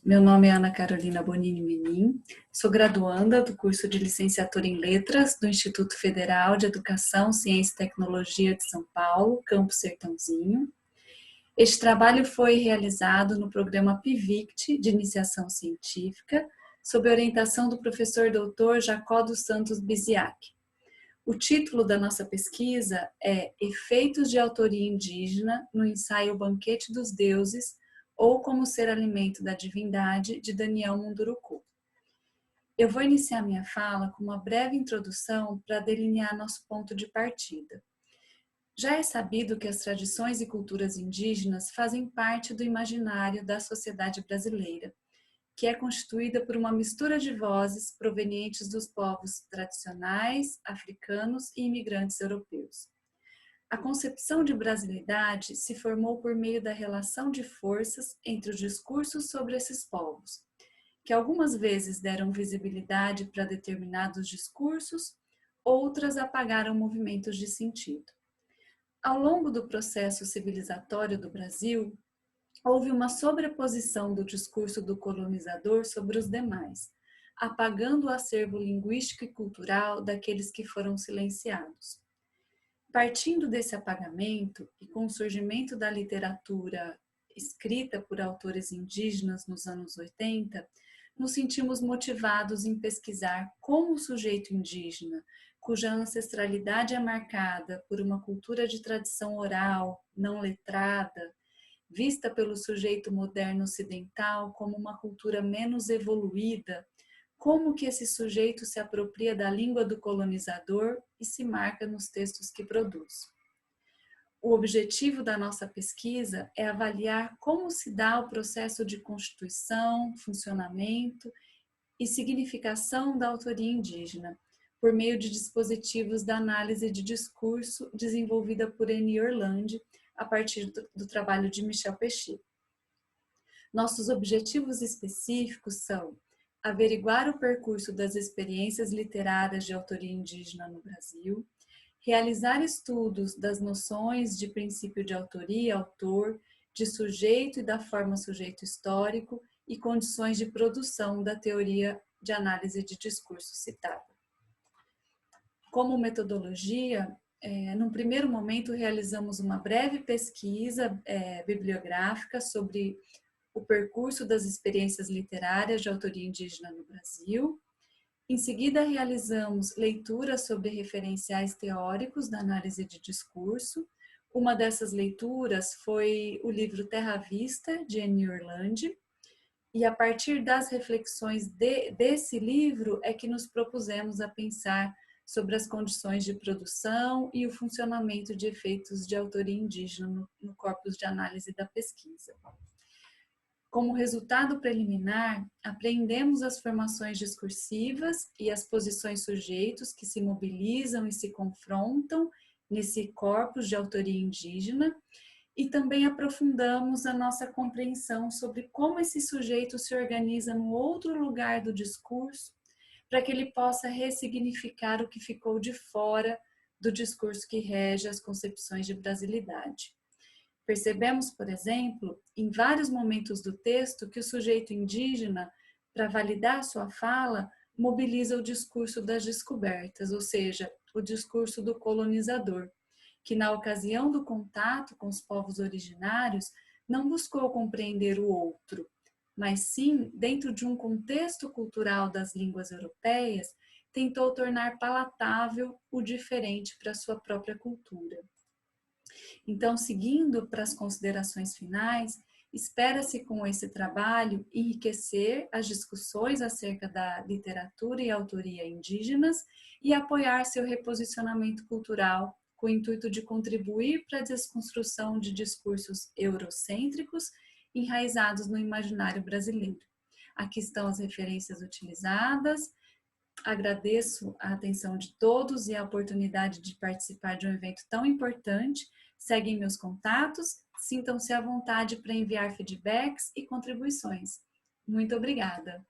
Meu nome é Ana Carolina Bonini Menin, sou graduanda do curso de Licenciatura em Letras do Instituto Federal de Educação, Ciência e Tecnologia de São Paulo, Campus Sertãozinho. Este trabalho foi realizado no programa PIVICT de Iniciação Científica, sob orientação do professor Dr. Jacó dos Santos Biziac. O título da nossa pesquisa é Efeitos de Autoria Indígena no ensaio Banquete dos Deuses, ou Como Ser Alimento da Divindade, de Daniel Munduruku. Eu vou iniciar minha fala com uma breve introdução para delinear nosso ponto de partida. Já é sabido que as tradições e culturas indígenas fazem parte do imaginário da sociedade brasileira, que é constituída por uma mistura de vozes provenientes dos povos tradicionais, africanos e imigrantes europeus. A concepção de brasilidade se formou por meio da relação de forças entre os discursos sobre esses povos, que algumas vezes deram visibilidade para determinados discursos, outras apagaram movimentos de sentido. Ao longo do processo civilizatório do Brasil, houve uma sobreposição do discurso do colonizador sobre os demais, apagando o acervo linguístico e cultural daqueles que foram silenciados. Partindo desse apagamento e com o surgimento da literatura escrita por autores indígenas nos anos 80, nos sentimos motivados em pesquisar como o sujeito indígena, cuja ancestralidade é marcada por uma cultura de tradição oral, não letrada, vista pelo sujeito moderno ocidental como uma cultura menos evoluída, como que esse sujeito se apropria da língua do colonizador e se marca nos textos que produz. O objetivo da nossa pesquisa é avaliar como se dá o processo de constituição, funcionamento e significação da autoria indígena, por meio de dispositivos da análise de discurso desenvolvida por Eni Orlandi, a partir do trabalho de Michel Pechet. Nossos objetivos específicos são averiguar o percurso das experiências literárias de autoria indígena no Brasil, realizar estudos das noções de princípio de autoria, autor, de sujeito e da forma sujeito histórico e condições de produção da teoria de análise de discurso citada. Como metodologia, num primeiro momento realizamos uma breve pesquisa bibliográfica sobre o percurso das experiências literárias de autoria indígena no Brasil. Em seguida, realizamos leituras sobre referenciais teóricos da análise de discurso. Uma dessas leituras foi o livro Terra Vista, de Eni Orlandi, e a partir das reflexões desse livro é que nos propusemos a pensar sobre as condições de produção e o funcionamento de efeitos de autoria indígena no corpus de análise da pesquisa. Como resultado preliminar, apreendemos as formações discursivas e as posições sujeitos que se mobilizam e se confrontam nesse corpus de autoria indígena e também aprofundamos a nossa compreensão sobre como esse sujeito se organiza no outro lugar do discurso para que ele possa ressignificar o que ficou de fora do discurso que rege as concepções de brasilidade. Percebemos, por exemplo, em vários momentos do texto que o sujeito indígena, para validar sua fala, mobiliza o discurso das descobertas, ou seja, o discurso do colonizador, que na ocasião do contato com os povos originários não buscou compreender o outro, mas sim, dentro de um contexto cultural das línguas europeias, tentou tornar palatável o diferente para a sua própria cultura. Então, seguindo para as considerações finais, espera-se com esse trabalho enriquecer as discussões acerca da literatura e autoria indígenas e apoiar seu reposicionamento cultural com o intuito de contribuir para a desconstrução de discursos eurocêntricos enraizados no imaginário brasileiro. Aqui estão as referências utilizadas. Agradeço a atenção de todos e a oportunidade de participar de um evento tão importante. Seguem meus contatos, sintam-se à vontade para enviar feedbacks e contribuições. Muito obrigada!